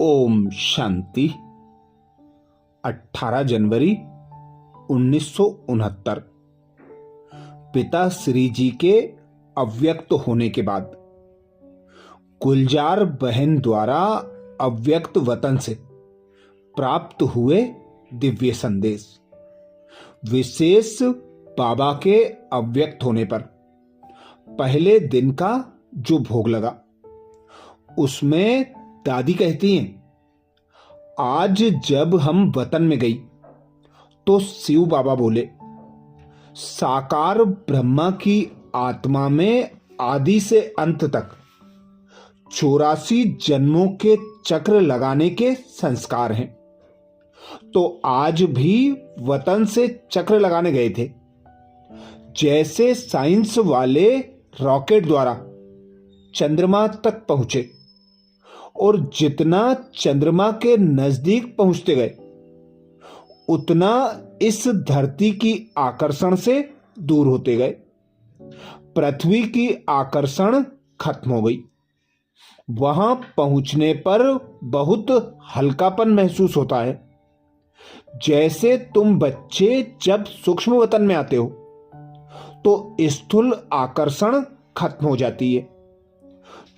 ओम शांति। 18 जनवरी 1969। पिता श्री जी के अव्यक्त होने के बाद गुलजार बहन द्वारा अव्यक्त वतन से प्राप्त हुए दिव्य संदेश। विशेष बाबा के अव्यक्त होने पर पहले दिन का जो भोग लगा, उसमें दादी कहती हैं, आज जब हम वतन में गई तो शिव बाबा बोले, साकार ब्रह्मा की आत्मा में आदि से अंत तक 84 जन्मों के चक्र लगाने के संस्कार हैं। तो आज भी वतन से चक्र लगाने गए थे। जैसे साइंस वाले रॉकेट द्वारा चंद्रमा तक पहुंचे और जितना चंद्रमा के नजदीक पहुंचते गए, उतना इस धरती की आकर्षण से दूर होते गए। पृथ्वी की आकर्षण खत्म हो गई। वहां पहुंचने पर बहुत हल्कापन महसूस होता है। जैसे तुम बच्चे जब सूक्ष्म वतन में आते हो तो स्थूल आकर्षण खत्म हो जाती है,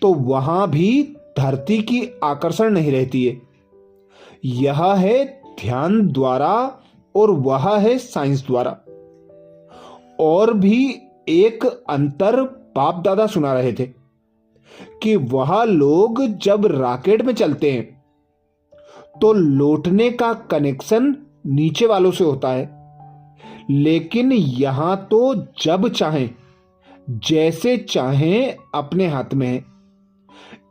तो वहां भी धरती की आकर्षण नहीं रहती है। यह है ध्यान द्वारा और वह है साइंस द्वारा। और भी एक अंतर बाप दादा सुना रहे थे कि वह लोग जब रॉकेट में चलते हैं तो लौटने का कनेक्शन नीचे वालों से होता है, लेकिन यहां तो जब चाहें जैसे चाहें अपने हाथ में है।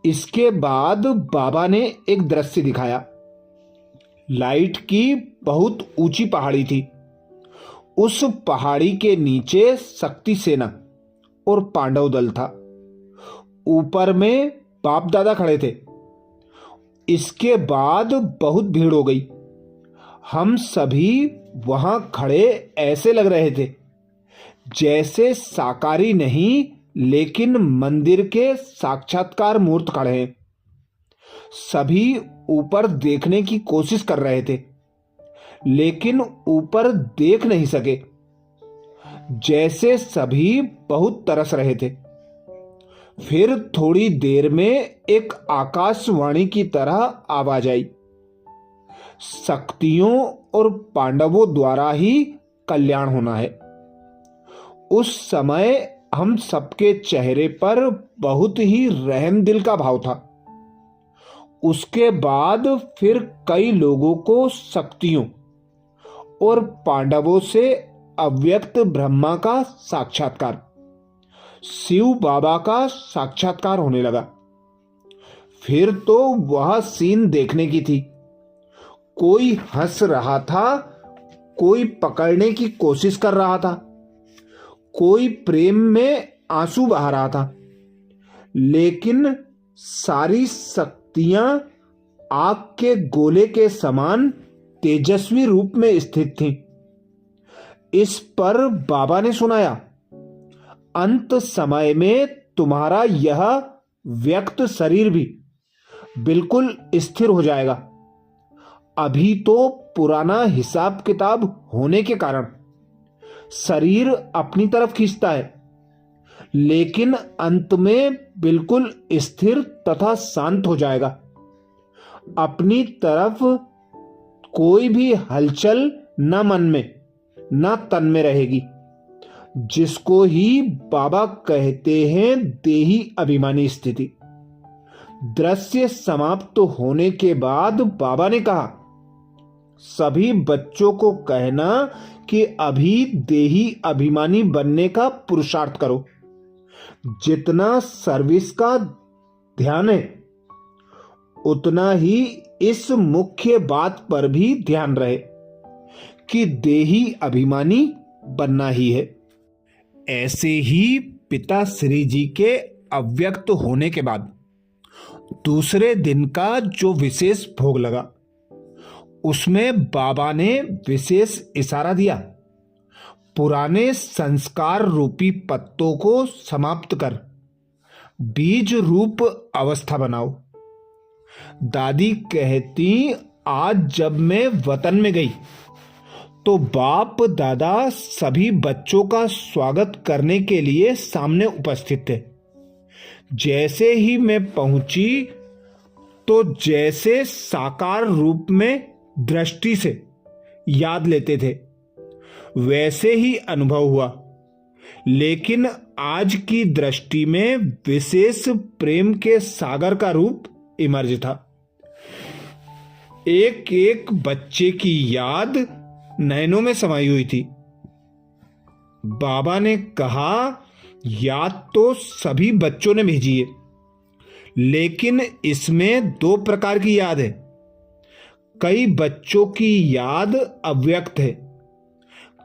इसके बाद बाबा ने एक दृश्य दिखाया। लाइट की बहुत ऊंची पहाड़ी थी। उस पहाड़ी के नीचे शक्ति सेना और पांडव दल था। ऊपर में बाप दादा खड़े थे। इसके बाद बहुत भीड़ हो गई। हम सभी वहां खड़े ऐसे लग रहे थे जैसे साकारी नहीं, लेकिन मंदिर के साक्षात्कार मूर्त खड़े हैं। सभी ऊपर देखने की कोशिश कर रहे थे, लेकिन ऊपर देख नहीं सके। जैसे सभी बहुत तरस रहे थे। फिर थोड़ी देर में एक आकाशवाणी की तरह आवाज आई, शक्तियों और पांडवों द्वारा ही कल्याण होना है। उस समय हम सबके चेहरे पर बहुत ही रहम दिल का भाव था। उसके बाद फिर कई लोगों को शक्तियों और पांडवों से अव्यक्त ब्रह्मा का साक्षात्कार, शिव बाबा का साक्षात्कार होने लगा। फिर तो वह सीन देखने की थी। कोई हंस रहा था, कोई पकड़ने की कोशिश कर रहा था, कोई प्रेम में आंसू बहा रहा था, लेकिन सारी शक्तियां आग के गोले के समान तेजस्वी रूप में स्थित थीं। इस पर बाबा ने सुनाया, अंत समय में तुम्हारा यह व्यक्त शरीर भी बिल्कुल स्थिर हो जाएगा। अभी तो पुराना हिसाब किताब होने के कारण शरीर अपनी तरफ खींचता है, लेकिन अंत में बिल्कुल स्थिर तथा शांत हो जाएगा। अपनी तरफ कोई भी हलचल न मन में न तन में रहेगी, जिसको ही बाबा कहते हैं देही अभिमानी स्थिति। दृश्य समाप्त होने के बाद बाबा ने कहा, सभी बच्चों को कहना कि अभी देही अभिमानी बनने का पुरुषार्थ करो। जितना सर्विस का ध्यान है, उतना ही इस मुख्य बात पर भी ध्यान रहे कि देही अभिमानी बनना ही है। ऐसे ही पिता श्री जी के अव्यक्त होने के बाद दूसरे दिन का जो विशेष भोग लगा, उसमें बाबा ने विशेष इशारा दिया, पुराने संस्कार रूपी पत्तों को समाप्त कर बीज रूप अवस्था बनाओ। दादी कहती, आज जब मैं वतन में गई तो बाप दादा सभी बच्चों का स्वागत करने के लिए सामने उपस्थित थे। जैसे ही मैं पहुंची तो जैसे साकार रूप में दृष्टि से याद लेते थे वैसे ही अनुभव हुआ, लेकिन आज की दृष्टि में विशेष प्रेम के सागर का रूप इमर्ज था। एक एक बच्चे की याद नैनों में समाई हुई थी। बाबा ने कहा, याद तो सभी बच्चों ने भेजी है, लेकिन इसमें दो प्रकार की याद है। कई बच्चों की याद अव्यक्त है,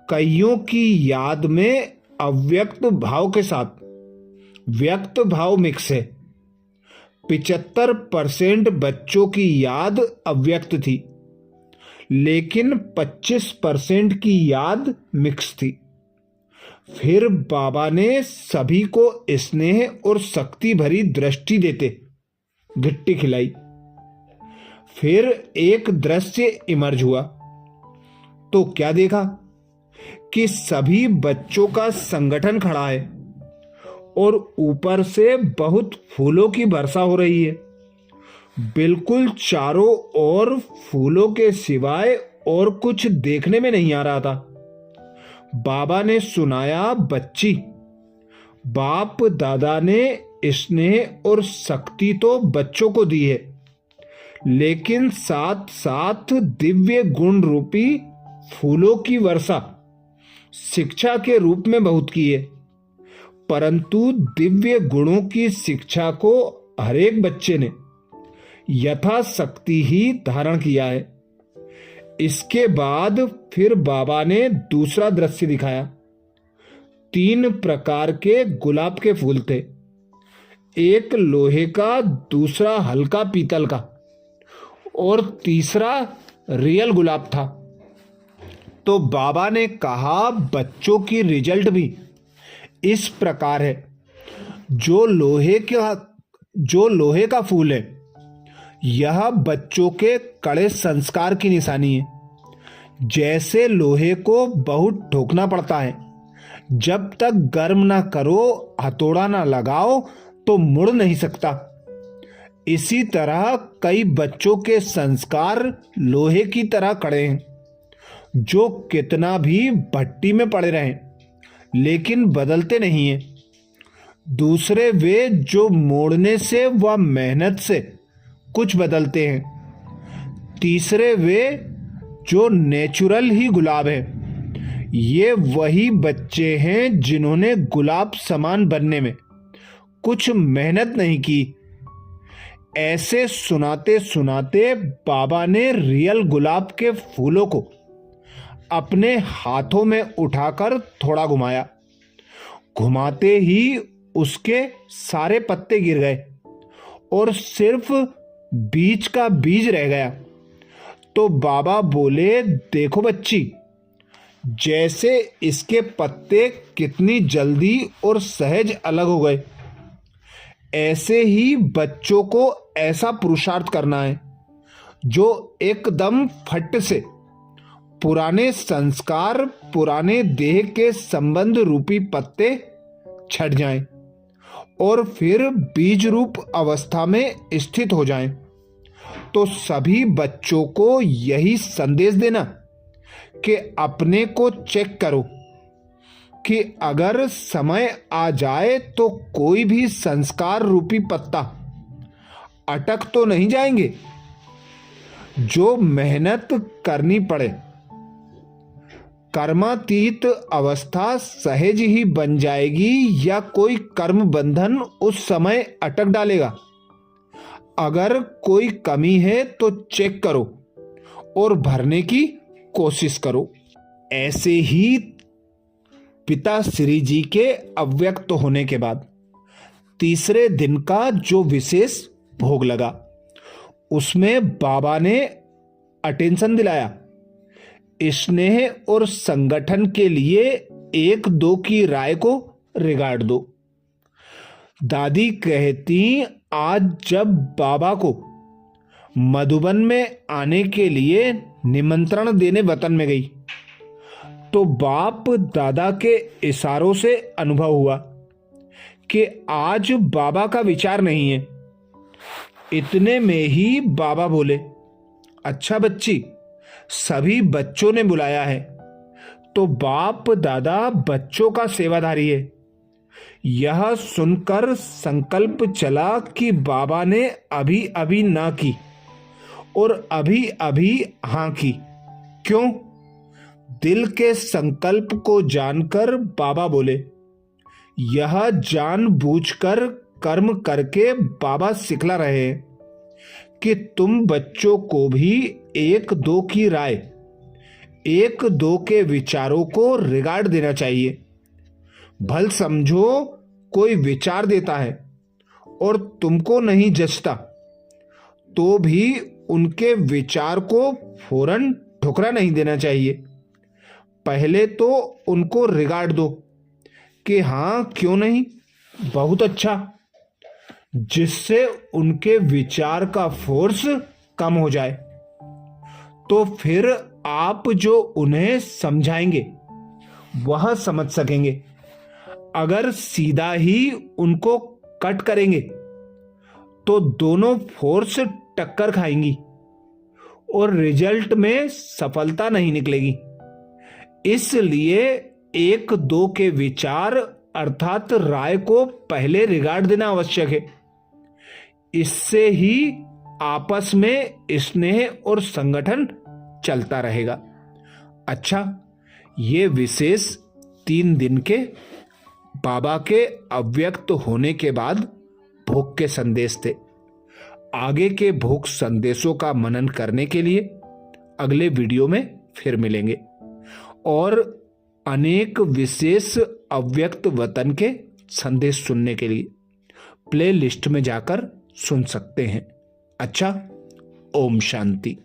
कईयों की याद में अव्यक्त भाव के साथ व्यक्त भाव मिक्स है। 75% बच्चों की याद अव्यक्त थी, लेकिन 25% की याद मिक्स थी। फिर बाबा ने सभी को स्नेह और शक्ति भरी दृष्टि देते घिट्टी खिलाई। फिर एक दृश्य इमर्ज हुआ तो क्या देखा कि सभी बच्चों का संगठन खड़ा है और ऊपर से बहुत फूलों की वर्षा हो रही है। बिल्कुल चारों ओर फूलों के सिवाय और कुछ देखने में नहीं आ रहा था। बाबा ने सुनाया, बच्ची, बाप दादा ने स्नेह और शक्ति तो बच्चों को दी है, लेकिन साथ साथ दिव्य गुण रूपी फूलों की वर्षा शिक्षा के रूप में बहुत की है। परंतु दिव्य गुणों की शिक्षा को हरेक बच्चे ने यथाशक्ति ही धारण किया है। इसके बाद फिर बाबा ने दूसरा दृश्य दिखाया। 3 प्रकार के गुलाब के फूल थे, एक लोहे का, दूसरा हल्का पीतल का और तीसरा रियल गुलाब था। तो बाबा ने कहा, बच्चों की रिजल्ट भी इस प्रकार है। जो लोहे का फूल है, यह बच्चों के कड़े संस्कार की निशानी है। जैसे लोहे को बहुत ठोकना पड़ता है, जब तक गर्म ना करो, हथौड़ा ना लगाओ तो मुड़ नहीं सकता। इसी तरह कई बच्चों के संस्कार लोहे की तरह कड़े हैं, जो कितना भी भट्टी में पड़े रहें लेकिन बदलते नहीं हैं। दूसरे वे जो मोड़ने से व मेहनत से कुछ बदलते हैं। तीसरे वे जो नेचुरल ही गुलाब है। ये वही बच्चे हैं जिन्होंने गुलाब समान बनने में कुछ मेहनत नहीं की। ऐसे सुनाते सुनाते बाबा ने रियल गुलाब के फूलों को अपने हाथों में उठाकर थोड़ा घुमाया। घुमाते ही उसके सारे पत्ते गिर गए और सिर्फ बीज का बीज रह गया। तो बाबा बोले, देखो बच्ची, जैसे इसके पत्ते कितनी जल्दी और सहज अलग हो गए, ऐसे ही बच्चों को ऐसा पुरुषार्थ करना है जो एकदम फट से पुराने संस्कार, पुराने देह के संबंध रूपी पत्ते छट जाएं और फिर बीज रूप अवस्था में स्थित हो जाएं। तो सभी बच्चों को यही संदेश देना कि अपने को चेक करो कि अगर समय आ जाए तो कोई भी संस्कार रूपी पत्ता अटक तो नहीं जाएंगे। जो मेहनत करनी पड़े, कर्मातीत अवस्था सहज ही बन जाएगी या कोई कर्म बंधन उस समय अटक डालेगा। अगर कोई कमी है तो चेक करो और भरने की कोशिश करो। ऐसे ही पिता श्री जी के अव्यक्त होने के बाद तीसरे दिन का जो विशेष भोग लगा, उसमें बाबा ने अटेंशन दिलाया। स्नेह और संगठन के लिए 1-2 की राय को रिगार्ड दो। दादी कहती, आज जब बाबा को मधुबन में आने के लिए निमंत्रण देने वतन में गई तो बाप दादा के इशारों से अनुभव हुआ कि आज बाबा का विचार नहीं है। इतने में ही बाबा बोले, अच्छा बच्ची, सभी बच्चों ने बुलाया है। तो बाप दादा बच्चों का सेवाधारी है। यह सुनकर संकल्प चला कि बाबा ने अभी अभी ना की और अभी अभी हां की। क्यों? दिल के संकल्प को जानकर बाबा बोले, यह जानबूझकर कर्म करके बाबा सिखला रहे हैं कि तुम बच्चों को भी एक दो की राय, एक दो के विचारों को रिगार्ड देना चाहिए। भल समझो कोई विचार देता है और तुमको नहीं जचता तो भी उनके विचार को फौरन ठुकरा नहीं देना चाहिए। पहले तो उनको रिगार्ड दो कि हाँ क्यों नहीं, बहुत अच्छा, जिससे उनके विचार का फोर्स कम हो जाए। तो फिर आप जो उन्हें समझाएंगे वह समझ सकेंगे। अगर सीधा ही उनको कट करेंगे तो दोनों फोर्स टक्कर खाएंगी और रिजल्ट में सफलता नहीं निकलेगी। इसलिए एक दो के विचार अर्थात राय को पहले रिगार्ड देना आवश्यक है। इससे ही आपस में स्नेह और संगठन चलता रहेगा। अच्छा, ये विशेष 3 दिन के बाबा के अव्यक्त होने के बाद भोग के संदेश थे। आगे के भोग संदेशों का मनन करने के लिए अगले वीडियो में फिर मिलेंगे और अनेक विशेष अव्यक्त वतन के संदेश सुनने के लिए प्ले लिस्ट में जाकर सुन सकते हैं। अच्छा, ओम शांति।